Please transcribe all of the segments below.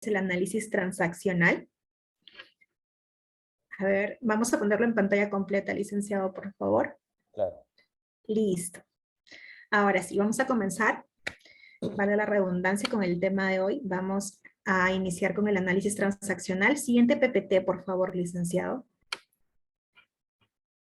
el análisis transaccional. A ver, vamos a ponerlo en pantalla completa, licenciado, por favor. Claro. Listo. Ahora sí, vamos a comenzar. Vale la redundancia con el tema de hoy. Vamos a iniciar con el análisis transaccional. Siguiente PPT, por favor, licenciado.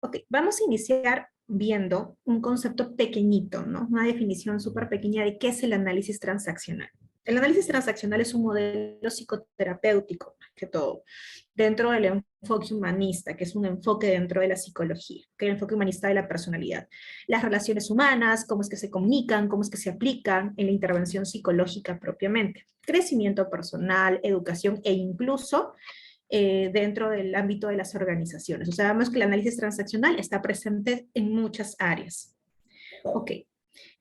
Ok, vamos a iniciar viendo un concepto pequeñito, ¿no? Una definición súper pequeña de qué es el análisis transaccional. El análisis transaccional es un modelo psicoterapéutico, más que todo, dentro del enfoque humanista, que es un enfoque dentro de la psicología, que es el enfoque humanista de la personalidad. Las relaciones humanas, cómo es que se comunican, cómo es que se aplican en la intervención psicológica propiamente. Crecimiento personal, educación e incluso dentro del ámbito de las organizaciones. O sea, vemos que el análisis transaccional está presente en muchas áreas. Ok.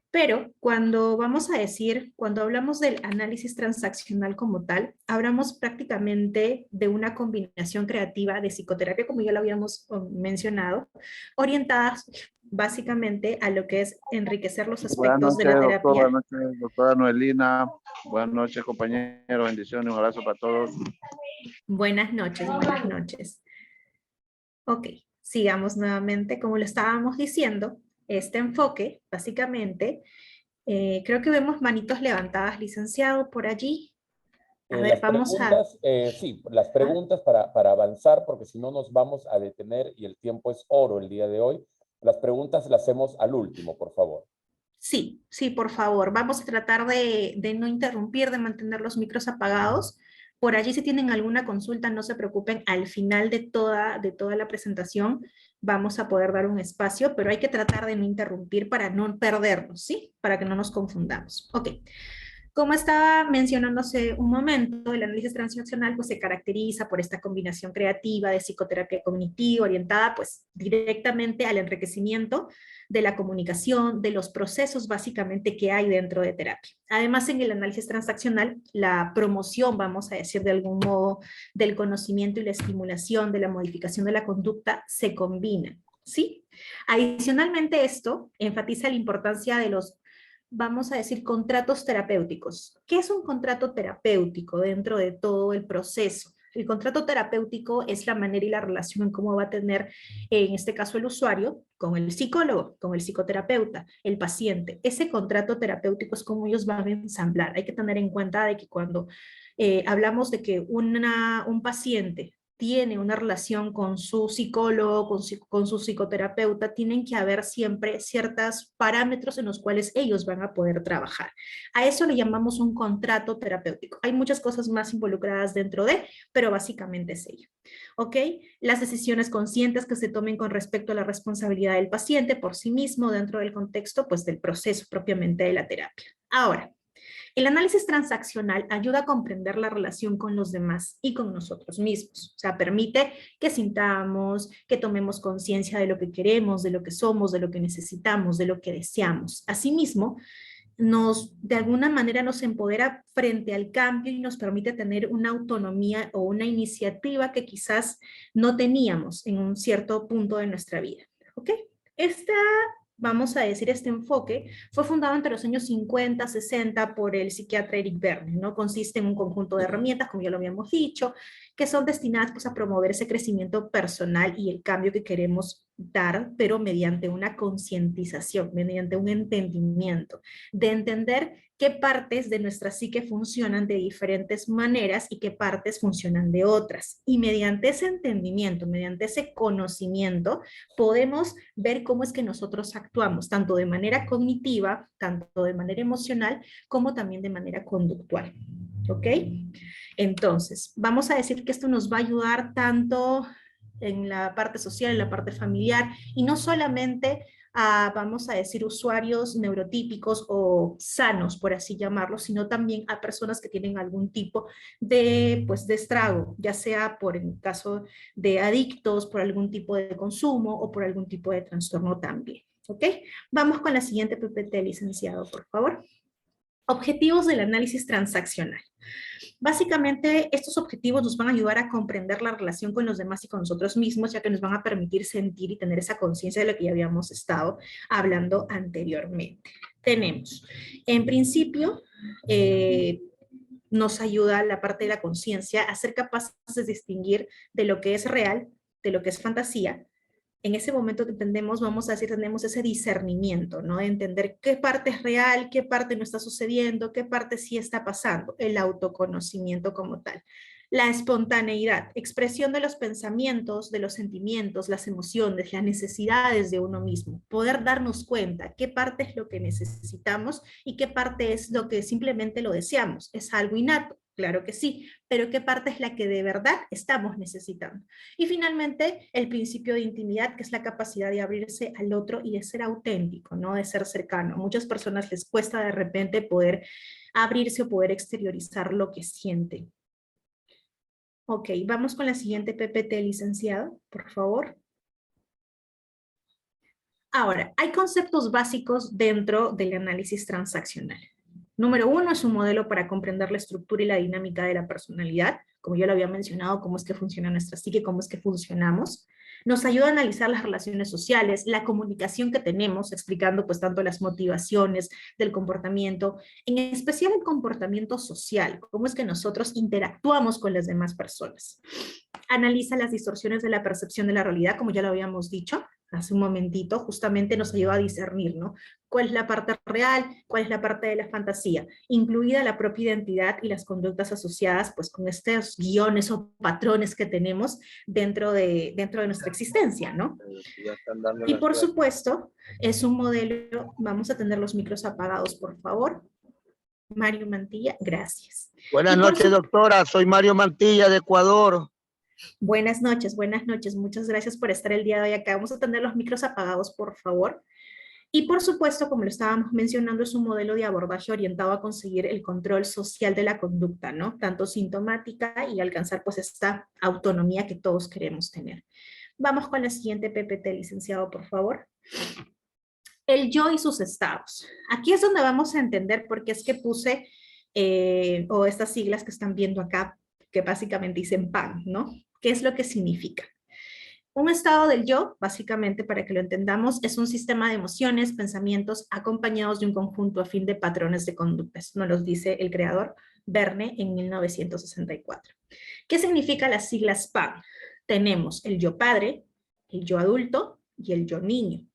Pero cuando vamos a decir, cuando hablamos del análisis transaccional como tal, hablamos prácticamente de una combinación creativa de psicoterapia, como ya lo habíamos mencionado, orientadas básicamente a lo que es enriquecer los aspectos de la Buenas terapia. noches, doctora Noelina. Buenas noches, compañeros. Bendiciones, un abrazo para todos. Buenas noches, buenas noches. Ok, sigamos nuevamente. Como lo estábamos diciendo, este enfoque, básicamente, creo que vemos manitos levantadas, licenciado, por allí. A ver, Las vamos a... preguntas, sí, las preguntas para avanzar, porque si no nos vamos a detener y el tiempo es oro el día de hoy. Las preguntas las hacemos al último, por favor. Sí, sí, por favor. Vamos a tratar de no interrumpir, de mantener los micros apagados. Por allí, si tienen alguna consulta, no se preocupen. Al final de toda la presentación vamos a poder dar un espacio, pero hay que tratar de no interrumpir para no perdernos, ¿sí? Para que no nos confundamos. Ok. Como estaba mencionándose un momento, el análisis transaccional pues, se caracteriza por esta combinación creativa de psicoterapia cognitiva orientada pues, directamente al enriquecimiento de la comunicación, de los procesos básicamente que hay dentro de terapia. Además, en el análisis transaccional, la promoción, vamos a decir de algún modo, del conocimiento y la estimulación de la modificación de la conducta se combinan, ¿sí? Adicionalmente, esto enfatiza la importancia de los, vamos a decir, contratos terapéuticos. ¿Qué es un contrato terapéutico dentro de todo el proceso? El contrato terapéutico es la manera y la relación en cómo va a tener, en este caso, el usuario con el psicólogo, con el psicoterapeuta, el paciente. Ese contrato terapéutico es cómo ellos van a ensamblar. Hay que tener en cuenta de que cuando hablamos de que un paciente tiene una relación con su psicólogo, con su psicoterapeuta, tienen que haber siempre ciertos parámetros en los cuales ellos van a poder trabajar. A eso le llamamos un contrato terapéutico. Hay muchas cosas más involucradas dentro de, pero básicamente es ello. ¿Ok? Las decisiones conscientes que se tomen con respecto a la responsabilidad del paciente por sí mismo dentro del contexto, pues del proceso propiamente de la terapia. Ahora, el análisis transaccional ayuda a comprender la relación con los demás y con nosotros mismos. O sea, permite que sintamos, que tomemos conciencia de lo que queremos, de lo que somos, de lo que necesitamos, de lo que deseamos. Asimismo, de alguna manera nos empodera frente al cambio y nos permite tener una autonomía o una iniciativa que quizás no teníamos en un cierto punto de nuestra vida. ¿Ok? Vamos a decir, este enfoque fue fundado entre los años 50, 60 por el psiquiatra Eric Berne, ¿no? Consiste en un conjunto de herramientas, como ya lo habíamos dicho, que son destinadas pues, a promover ese crecimiento personal y el cambio que queremos dar, pero mediante una concientización, mediante un entendimiento, de entender qué partes de nuestra psique funcionan de diferentes maneras y qué partes funcionan de otras. Y mediante ese entendimiento, mediante ese conocimiento, podemos ver cómo es que nosotros actuamos, tanto de manera cognitiva, tanto de manera emocional, como también de manera conductual. ¿Ok? Entonces, vamos a decir que esto nos va a ayudar tanto en la parte social, en la parte familiar, y no solamente a, vamos a decir, usuarios neurotípicos o sanos, por así llamarlo, sino también a personas que tienen algún tipo de, pues, de estrago, ya sea por el caso de adictos, por algún tipo de consumo o por algún tipo de trastorno también. ¿Ok? Vamos con la siguiente PPT, licenciado, por favor. Objetivos del análisis transaccional. Básicamente, estos objetivos nos van a ayudar a comprender la relación con los demás y con nosotros mismos, ya que nos van a permitir sentir y tener esa conciencia de lo que ya habíamos estado hablando anteriormente. Tenemos, en principio, nos ayuda la parte de la conciencia a ser capaces de distinguir de lo que es real, de lo que es fantasía. En ese momento que entendemos, vamos a decir, tenemos ese discernimiento, ¿no? De entender qué parte es real, qué parte no está sucediendo, qué parte sí está pasando, el autoconocimiento como tal. La espontaneidad, expresión de los pensamientos, de los sentimientos, las emociones, las necesidades de uno mismo. Poder darnos cuenta qué parte es lo que necesitamos y qué parte es lo que simplemente lo deseamos. Es algo innato, claro que sí, pero qué parte es la que de verdad estamos necesitando. Y finalmente, el principio de intimidad, que es la capacidad de abrirse al otro y de ser auténtico, ¿no? De ser cercano. A muchas personas les cuesta de repente poder abrirse o poder exteriorizar lo que sienten. Ok, vamos con la siguiente PPT, licenciado, por favor. Ahora, hay conceptos básicos dentro del análisis transaccional. Número 1 es un modelo para comprender la estructura y la dinámica de la personalidad, como yo lo había mencionado, cómo es que funciona nuestra psique, cómo es que funcionamos. Nos ayuda a analizar las relaciones sociales, la comunicación que tenemos, explicando pues tanto las motivaciones del comportamiento, en especial el comportamiento social, cómo es que nosotros interactuamos con las demás personas. Analiza las distorsiones de la percepción de la realidad, como ya lo habíamos dicho hace un momentito, justamente nos ayuda a discernir, ¿no? ¿Cuál es la parte real? ¿Cuál es la parte de la fantasía? Incluida la propia identidad y las conductas asociadas pues con estos guiones o patrones que tenemos dentro de nuestra existencia, ¿no? Y por supuesto, es un modelo, vamos a tener los micros apagados, por favor. Mario Mantilla, gracias. Buenas noches, doctora. Soy Mario Mantilla, de Ecuador. Buenas noches, muchas gracias por estar el día de hoy acá. Vamos a tener los micros apagados, por favor. Y por supuesto, como lo estábamos mencionando, es un modelo de abordaje orientado a conseguir el control social de la conducta, ¿no? Tanto sintomática y alcanzar pues esta autonomía que todos queremos tener. Vamos con la siguiente PPT, licenciado, por favor. El yo y sus estados. Aquí es donde vamos a entender por qué es que puse, o estas siglas que están viendo acá, que básicamente dicen PAN, ¿no? ¿Qué es lo que significa? Un estado del yo, básicamente para que lo entendamos, es un sistema de emociones, pensamientos acompañados de un conjunto afín de patrones de conductas, nos los dice el creador Verne en 1964. ¿Qué significa las siglas PAN? Tenemos el yo padre, el yo adulto y el yo niño.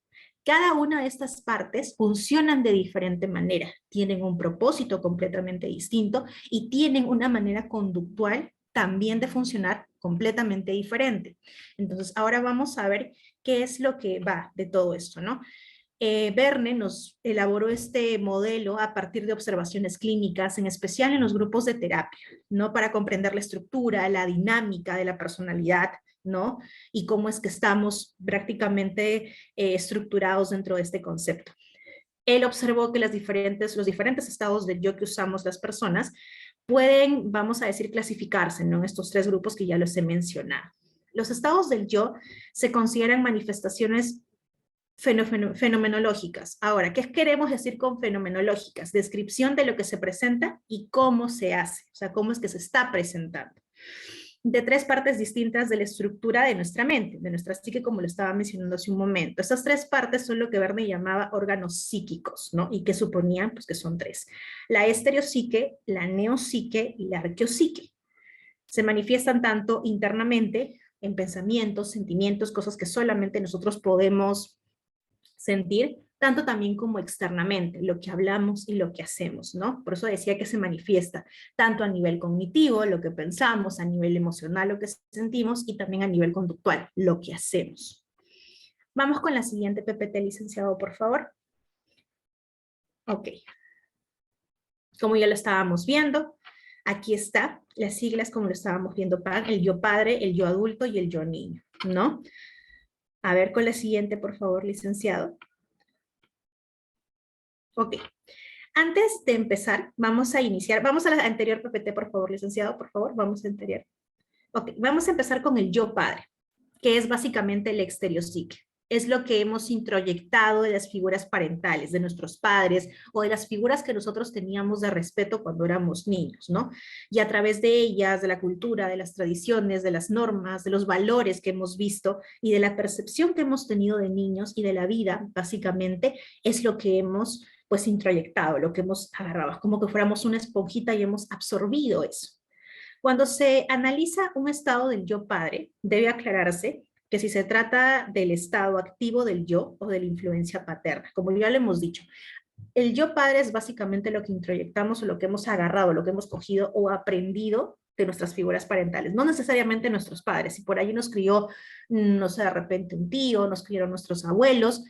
Cada una de estas partes funcionan de diferente manera, tienen un propósito completamente distinto y tienen una manera conductual también de funcionar completamente diferente. Entonces, ahora vamos a ver qué es lo que va de todo esto, ¿no? Verne nos elaboró este modelo a partir de observaciones clínicas, en especial en los grupos de terapia, ¿no? Para comprender la estructura, la dinámica de la personalidad, ¿no? Y cómo es que estamos prácticamente estructurados dentro de este concepto. Él observó que los diferentes estados del yo que usamos las personas pueden, vamos a decir, clasificarse, ¿no? En estos tres grupos que ya los he mencionado. Los estados del yo se consideran manifestaciones fenomenológicas. Ahora, ¿qué queremos decir con fenomenológicas? Descripción de lo que se presenta y cómo se hace, o sea, cómo es que se está presentando. De tres partes distintas de la estructura de nuestra mente, de nuestra psique, como lo estaba mencionando hace un momento. Estas tres partes son lo que Verne llamaba órganos psíquicos, ¿no? Y que suponían, pues, que son tres. La estereopsique, la neopsique y la arqueopsique. Se manifiestan tanto internamente, en pensamientos, sentimientos, cosas que solamente nosotros podemos sentir, tanto también como externamente, lo que hablamos y lo que hacemos, ¿no? Por eso decía que se manifiesta tanto a nivel cognitivo, lo que pensamos, a nivel emocional, lo que sentimos, y también a nivel conductual, lo que hacemos. Vamos con la siguiente PPT, licenciado, por favor. Ok. Como ya lo estábamos viendo, aquí está, las siglas como lo estábamos viendo, el yo padre, el yo adulto y el yo niño, ¿no? A ver con la siguiente, por favor, licenciado. Ok. Antes de empezar, vamos a iniciar, vamos a la anterior PPT, por favor, licenciado, por favor, vamos a anterior. Ok, vamos a empezar con el yo padre, que es básicamente el estereopsique. Es lo que hemos introyectado de las figuras parentales, de nuestros padres, o de las figuras que nosotros teníamos de respeto cuando éramos niños, ¿no? Y a través de ellas, de la cultura, de las tradiciones, de las normas, de los valores que hemos visto, y de la percepción que hemos tenido de niños y de la vida, básicamente, es lo que hemos pues introyectado, lo que hemos agarrado, es como que fuéramos una esponjita y hemos absorbido eso. Cuando se analiza un estado del yo padre, debe aclararse que si se trata del estado activo del yo o de la influencia paterna, como ya lo hemos dicho, el yo padre es básicamente lo que introyectamos o lo que hemos agarrado, lo que hemos cogido o aprendido de nuestras figuras parentales, no necesariamente nuestros padres. Si por ahí nos crió, no sé, de repente un tío, nos criaron nuestros abuelos,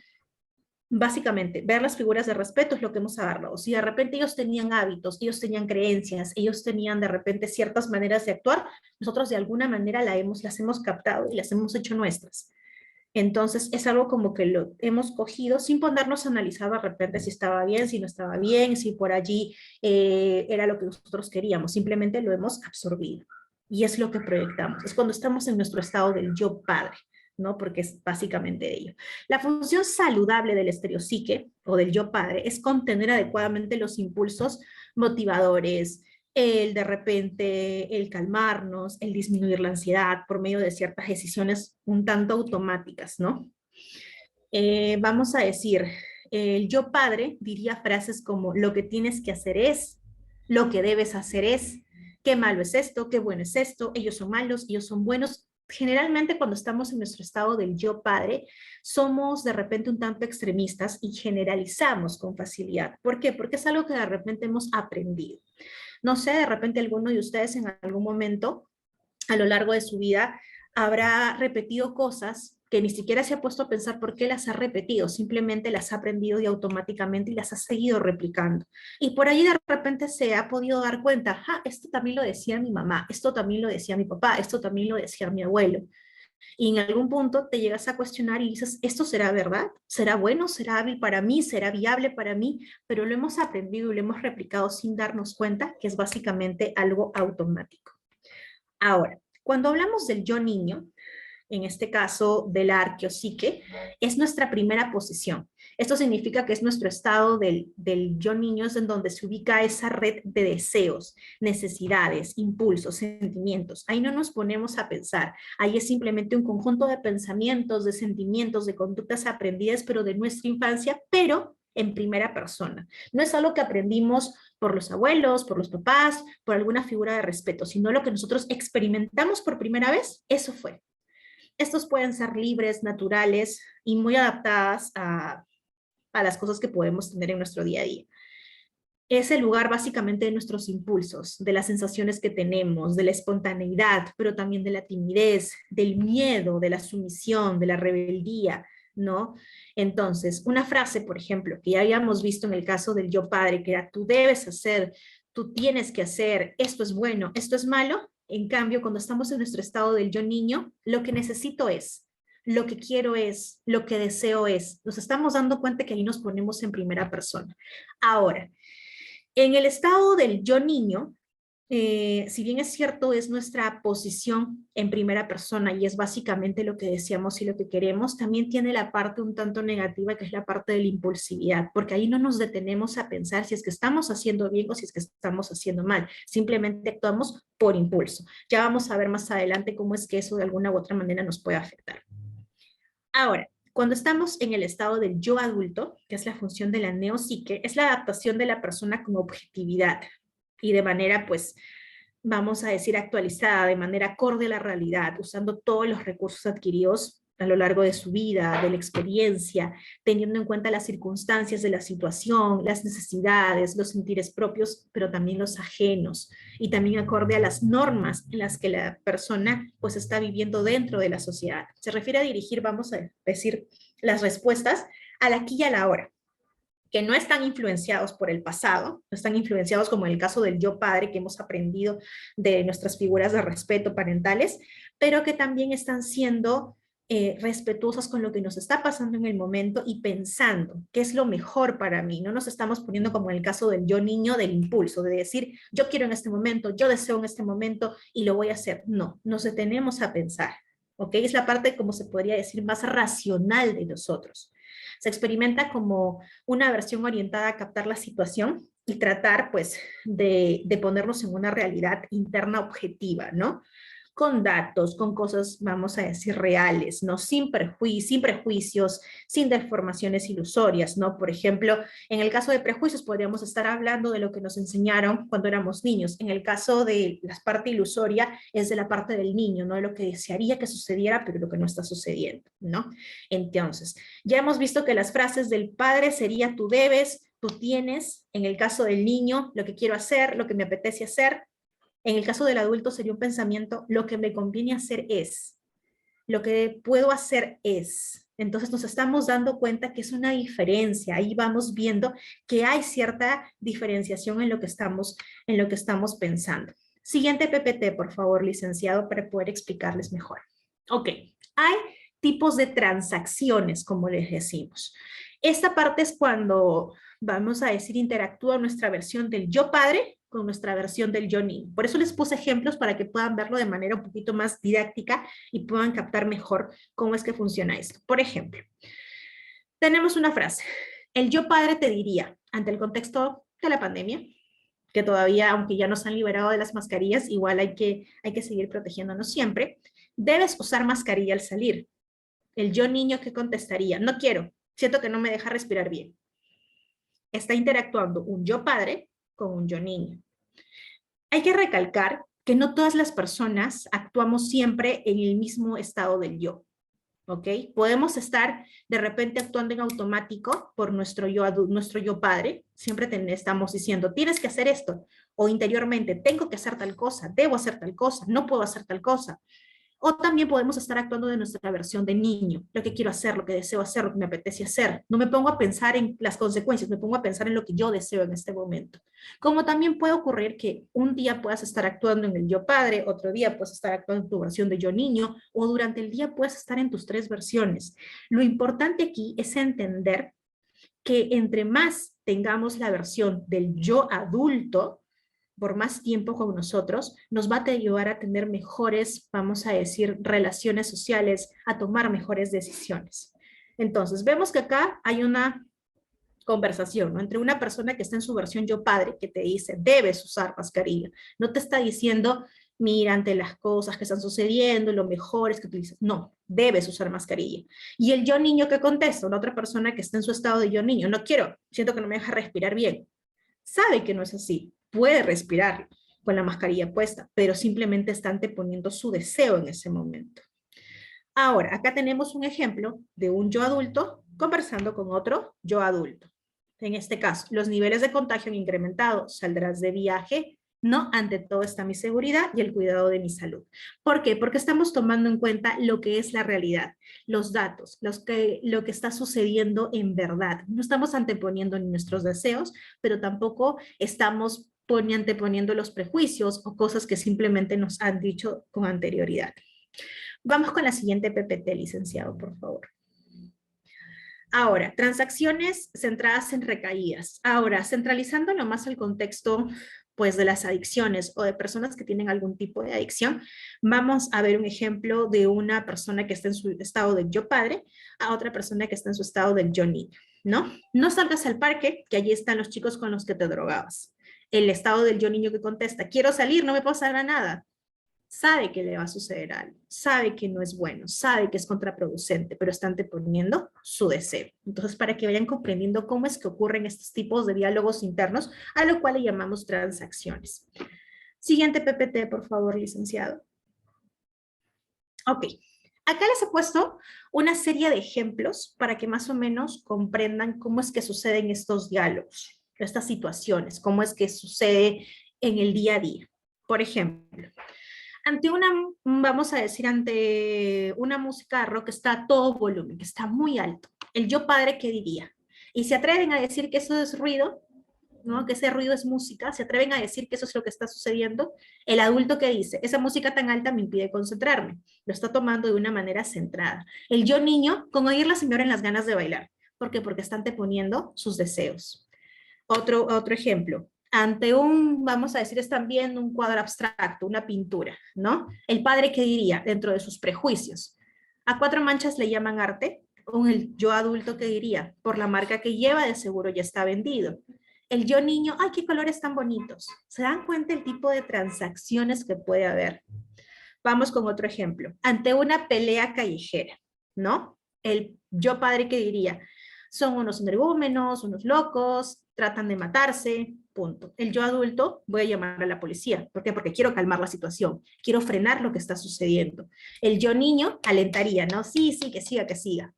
básicamente, ver las figuras de respeto es lo que hemos agarrado. Si de repente ellos tenían hábitos, ellos tenían creencias, ellos tenían de repente ciertas maneras de actuar, nosotros de alguna manera las hemos captado y las hemos hecho nuestras. Entonces es algo como que lo hemos cogido sin ponernos a analizar de repente si estaba bien, si no estaba bien, si por allí era lo que nosotros queríamos, simplemente lo hemos absorbido. Y es lo que proyectamos, es cuando estamos en nuestro estado del yo padre, ¿no? Porque es básicamente ello. La función saludable del estereopsique o del yo padre es contener adecuadamente los impulsos motivadores, el de repente, el calmarnos, el disminuir la ansiedad por medio de ciertas decisiones un tanto automáticas, ¿no? Vamos a decir, el yo padre diría frases como lo que tienes que hacer es, lo que debes hacer es, qué malo es esto, qué bueno es esto, ellos son malos, ellos son buenos. Generalmente cuando estamos en nuestro estado del yo padre, somos de repente un tanto extremistas y generalizamos con facilidad. ¿Por qué? Porque es algo que de repente hemos aprendido. No sé, de repente alguno de ustedes en algún momento a lo largo de su vida habrá repetido cosas que ni siquiera se ha puesto a pensar por qué las ha repetido, simplemente las ha aprendido y automáticamente y las ha seguido replicando. Y por ahí de repente se ha podido dar cuenta, ah, esto también lo decía mi mamá, esto también lo decía mi papá, esto también lo decía mi abuelo. Y en algún punto te llegas a cuestionar y dices, ¿esto será verdad? ¿Será bueno? ¿Será hábil para mí? ¿Será viable para mí? Pero lo hemos aprendido y lo hemos replicado sin darnos cuenta que es básicamente algo automático. Ahora, cuando hablamos del yo niño, en este caso de la arqueopsique, es nuestra primera posición. Esto significa que es nuestro estado del yo niño, es en donde se ubica esa red de deseos, necesidades, impulsos, sentimientos. Ahí no nos ponemos a pensar, ahí es simplemente un conjunto de pensamientos, de sentimientos, de conductas aprendidas, pero de nuestra infancia, pero en primera persona. No es algo que aprendimos por los abuelos, por los papás, por alguna figura de respeto, sino lo que nosotros experimentamos por primera vez, eso fue. Estos pueden ser libres, naturales y muy adaptadas a las cosas que podemos tener en nuestro día a día. Es el lugar básicamente de nuestros impulsos, de las sensaciones que tenemos, de la espontaneidad, pero también de la timidez, del miedo, de la sumisión, de la rebeldía, ¿no? Entonces, una frase, por ejemplo, que ya habíamos visto en el caso del yo padre, que era tú debes hacer, tú tienes que hacer, esto es bueno, esto es malo. En cambio, cuando estamos en nuestro estado del yo niño, lo que necesito es, lo que quiero es, lo que deseo es. Nos estamos dando cuenta que ahí nos ponemos en primera persona. Ahora, en el estado del yo niño, si bien es cierto, es nuestra posición en primera persona y es básicamente lo que deseamos y lo que queremos, también tiene la parte un tanto negativa que es la parte de la impulsividad, porque ahí no nos detenemos a pensar si es que estamos haciendo bien o si es que estamos haciendo mal, simplemente actuamos por impulso. Ya vamos a ver más adelante cómo es que eso de alguna u otra manera nos puede afectar. Ahora, cuando estamos en el estado del yo adulto, que es la función de la neopsique, es la adaptación de la persona con objetividad y de manera, pues, vamos a decir, actualizada, de manera acorde a la realidad, usando todos los recursos adquiridos a lo largo de su vida, de la experiencia, teniendo en cuenta las circunstancias de la situación, las necesidades, los sentires propios, pero también los ajenos, y también acorde a las normas en las que la persona pues está viviendo dentro de la sociedad. Se refiere a dirigir, vamos a decir, las respuestas al aquí y a la hora, que no están influenciados por el pasado, no están influenciados como en el caso del yo padre que hemos aprendido de nuestras figuras de respeto parentales, pero que también están siendo respetuosas con lo que nos está pasando en el momento y pensando qué es lo mejor para mí. No nos estamos poniendo como en el caso del yo niño del impulso, de decir yo quiero en este momento, yo deseo en este momento y lo voy a hacer. No, nos detenemos a pensar. ¿Ok? Es la parte, como se podría decir, más racional de nosotros. Se experimenta como una versión orientada a captar la situación y tratar, pues, de ponernos en una realidad interna objetiva, ¿no? con datos, con cosas, vamos a decir, reales, ¿no? Sin prejuicios, sin deformaciones ilusorias, ¿no? Por ejemplo, en el caso de prejuicios podríamos estar hablando de lo que nos enseñaron cuando éramos niños. En el caso de la parte ilusoria es de la parte del niño, ¿no? De lo que desearía que sucediera, pero lo que no está sucediendo, ¿no? Entonces, ya hemos visto que las frases del padre sería tú debes, tú tienes. En el caso del niño, lo que quiero hacer, lo que me apetece hacer. En el caso del adulto sería un pensamiento, lo que me conviene hacer es, lo que puedo hacer es. Entonces nos estamos dando cuenta que es una diferencia, ahí vamos viendo que hay cierta diferenciación en lo que estamos pensando. Siguiente PPT, por favor, licenciado, para poder explicarles mejor. Ok, hay tipos de transacciones, como les decimos. Esta parte es cuando, vamos a decir, interactúa nuestra versión del yo padre con nuestra versión del yo niño. Por eso les puse ejemplos para que puedan verlo de manera un poquito más didáctica y puedan captar mejor cómo es que funciona esto. Por ejemplo, tenemos una frase. El yo padre te diría, ante el contexto de la pandemia, que todavía, aunque ya nos han liberado de las mascarillas, igual hay que seguir protegiéndonos siempre, debes usar mascarilla al salir. El yo niño, ¿qué contestaría? No quiero, siento que no me deja respirar bien. Está interactuando un yo padre con un yo niño. Hay que recalcar que no todas las personas actuamos siempre en el mismo estado del yo, ¿ok? Podemos estar de repente actuando en automático por nuestro yo padre, siempre estamos diciendo, tienes que hacer esto, o interiormente, tengo que hacer tal cosa, debo hacer tal cosa, no puedo hacer tal cosa. O también podemos estar actuando de nuestra versión de niño, lo que quiero hacer, lo que deseo hacer, lo que me apetece hacer. No me pongo a pensar en las consecuencias, me pongo a pensar en lo que yo deseo en este momento. Como también puede ocurrir que un día puedas estar actuando en el yo padre, otro día puedes estar actuando en tu versión de yo niño, o durante el día puedes estar en tus tres versiones. Lo importante aquí es entender que entre más tengamos la versión del yo adulto, por más tiempo con nosotros, nos va a ayudar a tener mejores, vamos a decir, relaciones sociales, a tomar mejores decisiones. Entonces, vemos que acá hay una conversación, ¿no? Entre una persona que está en su versión yo padre, que te dice, debes usar mascarilla. No te está diciendo, mira, ante las cosas que están sucediendo, lo mejor es que utilices. No, debes usar mascarilla. Y el yo niño que contesta, una otra persona que está en su estado de yo niño, no quiero, siento que no me deja respirar bien. Sabe que no es así, puede respirar con la mascarilla puesta, pero simplemente está anteponiendo su deseo en ese momento. Ahora, acá tenemos un ejemplo de un yo adulto conversando con otro yo adulto. En este caso, los niveles de contagio han incrementado, saldrás de viaje, no, ante todo está mi seguridad y el cuidado de mi salud. ¿Por qué? Porque estamos tomando en cuenta lo que es la realidad, los datos, lo que está sucediendo en verdad. No estamos anteponiendo ni nuestros deseos, pero tampoco estamos anteponiendo los prejuicios o cosas que simplemente nos han dicho con anterioridad. Vamos con la siguiente PPT, licenciado, por favor. Ahora, transacciones centradas en recaídas. Ahora, centralizándolo más al contexto pues, de las adicciones o de personas que tienen algún tipo de adicción, vamos a ver un ejemplo de una persona que está en su estado de yo padre a otra persona que está en su estado del yo niño, ¿no? No salgas al parque, que allí están los chicos con los que te drogabas. El estado del yo niño que contesta, quiero salir, no me pasa nada. Sabe que le va a suceder algo, sabe que no es bueno, sabe que es contraproducente, pero está anteponiendo su deseo. Entonces, para que vayan comprendiendo cómo es que ocurren estos tipos de diálogos internos, a lo cual le llamamos transacciones. Siguiente PPT, por favor, licenciado. Ok, acá les he puesto una serie de ejemplos para que más o menos comprendan cómo es que suceden estos diálogos, estas situaciones, cómo es que sucede en el día a día. Por ejemplo, vamos a decir, ante una música de rock que está a todo volumen, que está muy alto, el yo padre, ¿qué diría? Y se atreven a decir que eso es ruido, ¿no? Que ese ruido es música, se atreven a decir que eso es lo que está sucediendo. El adulto que dice, esa música tan alta me impide concentrarme, lo está tomando de una manera centrada. El yo niño, con oír la señora en las ganas de bailar. ¿Por qué? Porque está anteponiendo sus deseos. Otro ejemplo. Ante vamos a decir, están viendo un cuadro abstracto, una pintura, ¿no? El padre, ¿qué diría? Dentro de sus prejuicios. A cuatro manchas le llaman arte, o el yo adulto, ¿qué diría? Por la marca que lleva, de seguro ya está vendido. El yo niño, ¡ay, qué colores tan bonitos! ¿Se dan cuenta el tipo de transacciones que puede haber? Vamos con otro ejemplo. Ante una pelea callejera, ¿no? El yo padre que diría, son unos energúmenos, unos locos, tratan de matarse, punto. El yo adulto, voy a llamar a la policía. ¿Por qué? Porque quiero calmar la situación, quiero frenar lo que está sucediendo. El yo niño alentaría, ¿no? Sí, sí, que siga, que siga.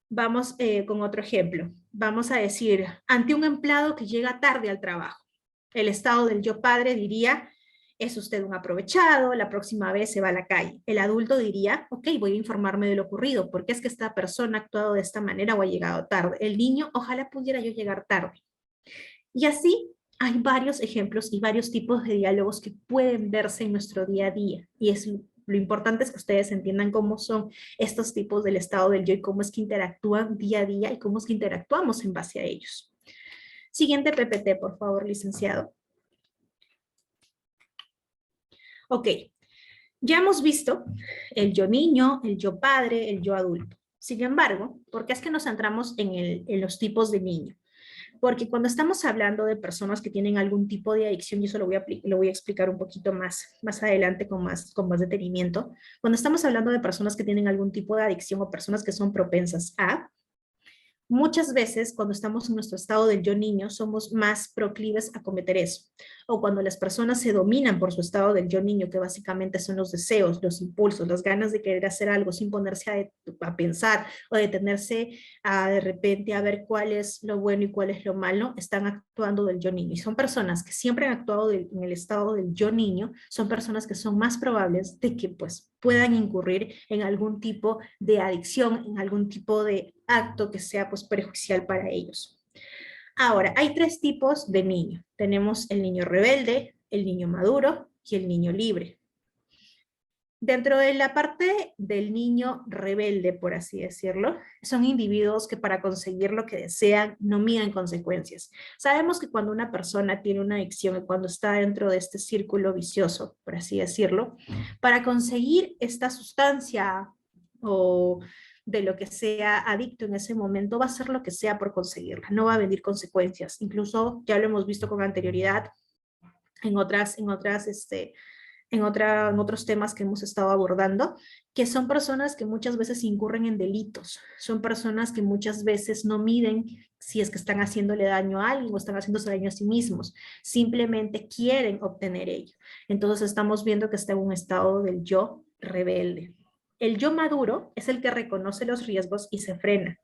Vamos con otro ejemplo. Vamos a decir, ante un empleado que llega tarde al trabajo, el estado del yo padre diría, es usted un aprovechado, la próxima vez se va a la calle. El adulto diría, ok, voy a informarme de lo ocurrido, porque es que esta persona ha actuado de esta manera o ha llegado tarde. El niño, ojalá pudiera yo llegar tarde. Y así hay varios ejemplos y varios tipos de diálogos que pueden verse en nuestro día a día. Y es lo importante es que ustedes entiendan cómo son estos tipos del estado del yo y cómo es que interactúan día a día y cómo es que interactuamos en base a ellos. Siguiente PPT, por favor, licenciado. Ok, ya hemos visto el yo niño, el yo padre, el yo adulto. Sin embargo, ¿por qué es que nos centramos en los tipos de niño? Porque cuando estamos hablando de personas que tienen algún tipo de adicción, y eso lo voy a explicar un poquito más adelante con más detenimiento, cuando estamos hablando de personas que tienen algún tipo de adicción o personas que son propensas a, muchas veces cuando estamos en nuestro estado del yo niño somos más proclives a cometer eso. O cuando las personas se dominan por su estado del yo niño, que básicamente son los deseos, los impulsos, las ganas de querer hacer algo sin ponerse a pensar o detenerse a de repente a ver cuál es lo bueno y cuál es lo malo, están actuando del yo niño. Y son personas que siempre han actuado en el estado del yo niño, son personas que son más probables de que pues puedan incurrir en algún tipo de adicción, en algún tipo de acto que sea pues perjudicial para ellos. Ahora, hay tres tipos de niño. Tenemos el niño rebelde, el niño maduro y el niño libre. Dentro de la parte del niño rebelde, por así decirlo, son individuos que para conseguir lo que desean no miden consecuencias. Sabemos que cuando una persona tiene una adicción y cuando está dentro de este círculo vicioso, por así decirlo, para conseguir esta sustancia o de lo que sea adicto en ese momento, va a hacer lo que sea por conseguirla, no va a venir consecuencias. Incluso ya lo hemos visto con anterioridad en otros temas que hemos estado abordando, que son personas que muchas veces incurren en delitos, son personas que muchas veces no miden si es que están haciéndole daño a alguien o están haciéndose daño a sí mismos, simplemente quieren obtener ello. Entonces estamos viendo que está en un estado del yo rebelde. El yo maduro es el que reconoce los riesgos y se frena.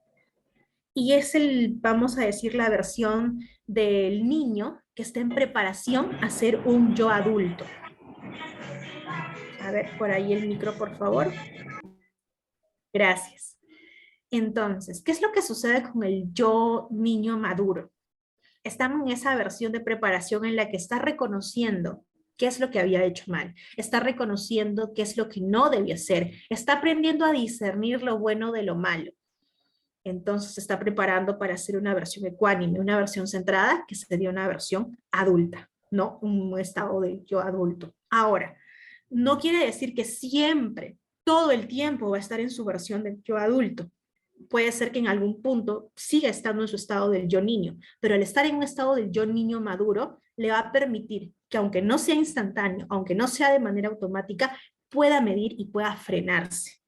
Y es vamos a decir, la versión del niño que está en preparación a ser un yo adulto. A ver, por ahí el micro, por favor. Gracias. Entonces, ¿qué es lo que sucede con el yo niño maduro? Estamos en esa versión de preparación en la que está reconociendo qué es lo que había hecho mal, está reconociendo qué es lo que no debía hacer, está aprendiendo a discernir lo bueno de lo malo. Entonces se está preparando para hacer una versión ecuánime, una versión centrada que sería una versión adulta, ¿no? Un estado de yo adulto. Ahora, no quiere decir que siempre, todo el tiempo va a estar en su versión de yo adulto. Puede ser que en algún punto siga estando en su estado del yo niño, pero al estar en un estado del yo niño maduro, le va a permitir que aunque no sea instantáneo, aunque no sea de manera automática, pueda medir y pueda frenarse.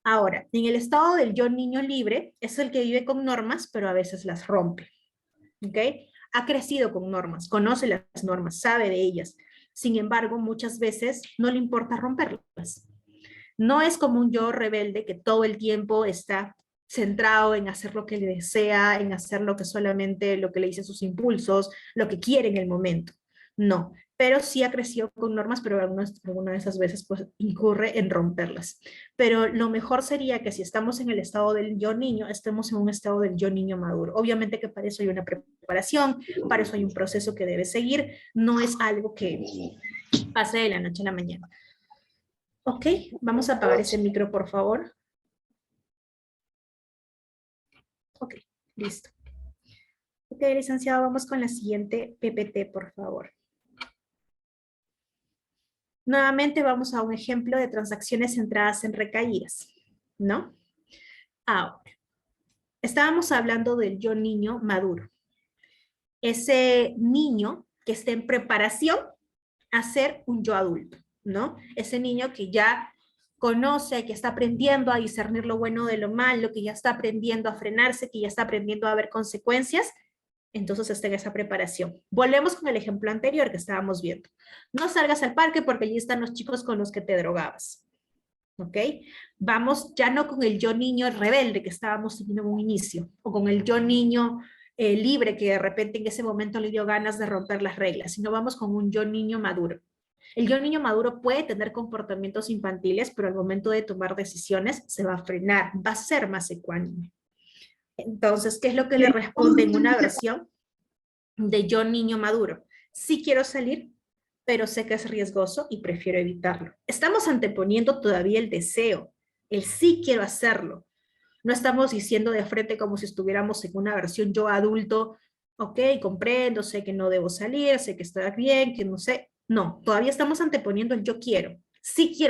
Ahora, en el estado del yo niño libre, es el que vive con normas, pero a veces las rompe. ¿Ok? Ha crecido con normas, conoce las normas, sabe de ellas. Sin embargo, muchas veces no le importa romperlas. No es como un yo rebelde que todo el tiempo está centrado en hacer lo que le desea, en hacer lo que solamente lo que le dicen sus impulsos, lo que quiere en el momento. No, pero sí ha crecido con normas, pero algunas de esas veces pues incurre en romperlas. Pero lo mejor sería que si estamos en el estado del yo niño, estemos en un estado del yo niño maduro. Obviamente que para eso hay una preparación, para eso hay un proceso que debe seguir, no es algo que pase de la noche a la mañana. Ok, vamos a apagar ese micro, por favor. Ok, listo. Ok, licenciado, vamos con la siguiente PPT, por favor. Nuevamente vamos a un ejemplo de transacciones centradas en recaídas, ¿no? Ahora, estábamos hablando del yo niño maduro. Ese niño que está en preparación a ser un yo adulto. ¿no? Ese niño que ya conoce, que está aprendiendo a discernir lo bueno de lo malo, que ya está aprendiendo a frenarse, que ya está aprendiendo a ver consecuencias, entonces está en esa preparación. Volvemos con el ejemplo anterior que estábamos viendo. No salgas al parque porque allí están los chicos con los que te drogabas. ¿Ok? Vamos ya no con el yo niño rebelde que estábamos teniendo en un inicio, o con el yo niño libre que de repente en ese momento le dio ganas de romper las reglas, sino vamos con un yo niño maduro. El yo niño maduro puede tener comportamientos infantiles, pero al momento de tomar decisiones se va a frenar, va a ser más ecuánime. Entonces, ¿qué es lo que le responde en una versión de yo niño maduro? Sí quiero salir, pero sé que es riesgoso y prefiero evitarlo. Estamos anteponiendo todavía el deseo, el sí quiero hacerlo. No estamos diciendo de frente como si estuviéramos en una versión yo adulto, ok, comprendo, sé que no debo salir, sé que está bien, que no sé. No, todavía estamos anteponiendo el yo quiero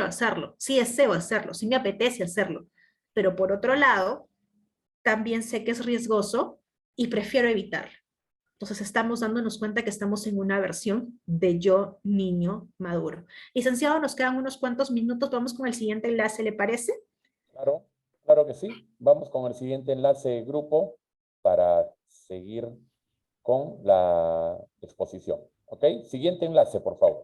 hacerlo, sí deseo hacerlo, sí me apetece hacerlo. Pero por otro lado, también sé que es riesgoso y prefiero evitarlo. Entonces estamos dándonos cuenta que estamos en una versión de yo niño maduro. Licenciado, nos quedan unos cuantos minutos, vamos con el siguiente enlace, ¿le parece? Claro, claro que sí. Vamos con el siguiente enlace grupo para seguir con la exposición. ¿Ok? Siguiente enlace, por favor.